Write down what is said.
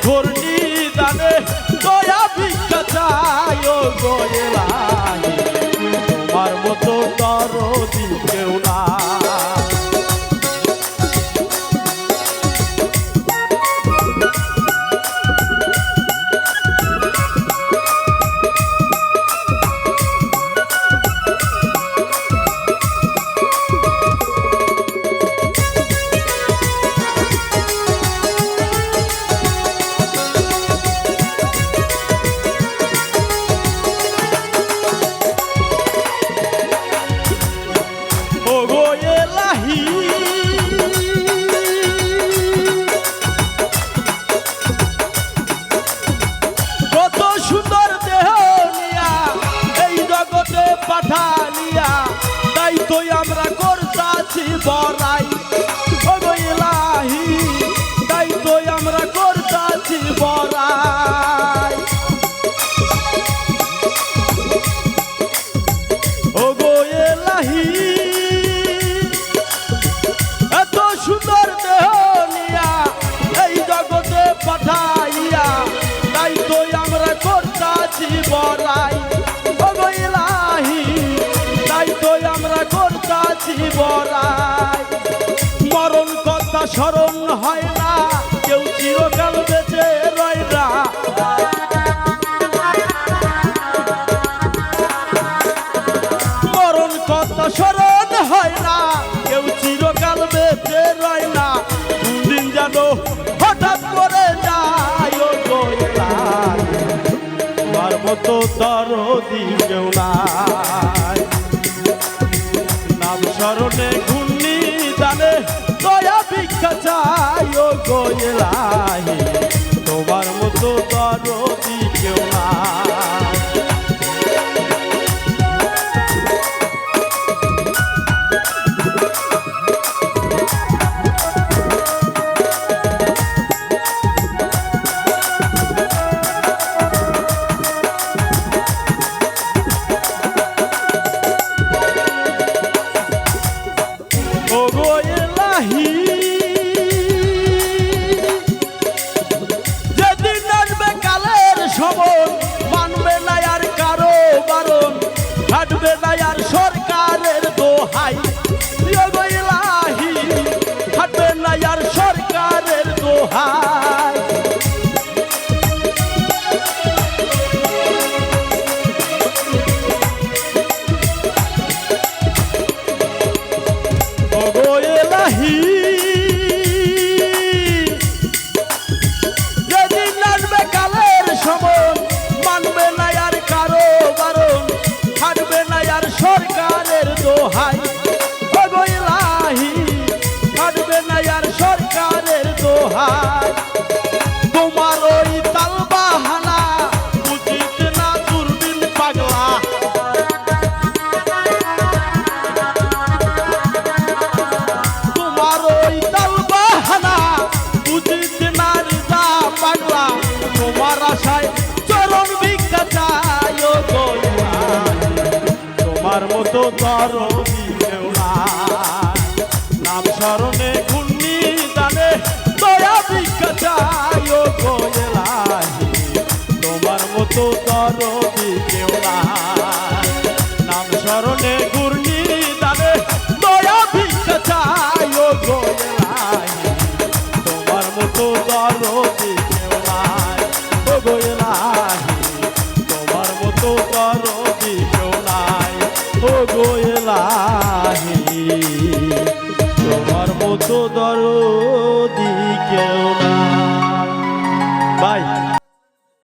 ঘূর্ণি দানে দয়া ভিক্ষা চাই ও গো এলাহি তোমার মতো দরদি কেউ না। কত সুন্দর দেহ নিয়া এই জগতে পাঠালিয়া তাই তো আমরা করতাছি বড়াই ও গো এলাহি তাই তো আমরা করতাছি বড়াই ও গো এলাহি এত সুন্দর দেহ নিয়া এই জগতে পাঠাইয়া তাই তো আমরা করতাছি বড়াই ও গো এলাহি তাই তো আমরা করতাছি বড়াই। মরণ কথা স্মরণ হয় না কেউ চিরকাল বেঁচে রয় না। মরণ কথা স্মরণ হয় না কেউ চিরকাল বেঁচে রয় না। দিন যেন হঠাৎ করে যায় ও গো এলাহি তোমার মতো দরদি কেউ নাই। নাম স্মরণে ঘূর্ণি দানে দয়া ভিক্ষা চাই ও গো এলাহি তোমার মতো দরদি কেউ নাই। ও গো এলাহি যেদিন আসবে কালের সমন মানবে না আর কারো বারণ হাঁটবে না আর সরকারের দোহাই ও গো এলাহি হাঁটবে না আর সরকারের দোহাই। ও গো এলাহি যেদিন আসবে কালের সমন মানবে না আর কারো বারণ হাঁটবে না আর সরকারের দোহাই ও গো এলাহি হাঁটবে না আর সরকারের দোহাই। তোমার ওই তাল বাহানা উচিত না দূরবীন পাগলা। তোমার ওই তাল বাহানা উচিত না রিজা পাগলা। তোমার আশায় চরণ ভিক্ষা চাই ও গো এলাহি তোমার মতো দরদি কেউ নাই। নাম স্মরণে ঘূর্ণি দানে দয়া ভিক্ষা চাই ও গো এলাহি তোমার মতো দরদি কেউ নাই। নাম স্মরণে ঘূর্ণি দানে দয়া ভিক্ষা চাই ও গো এলাহি তোমার মতো দরদি কেউ নাই। ও গো এলাহি তোমার মতো দরদি কেউ নাই। ও গো এলাহি তোমার মতো দরদি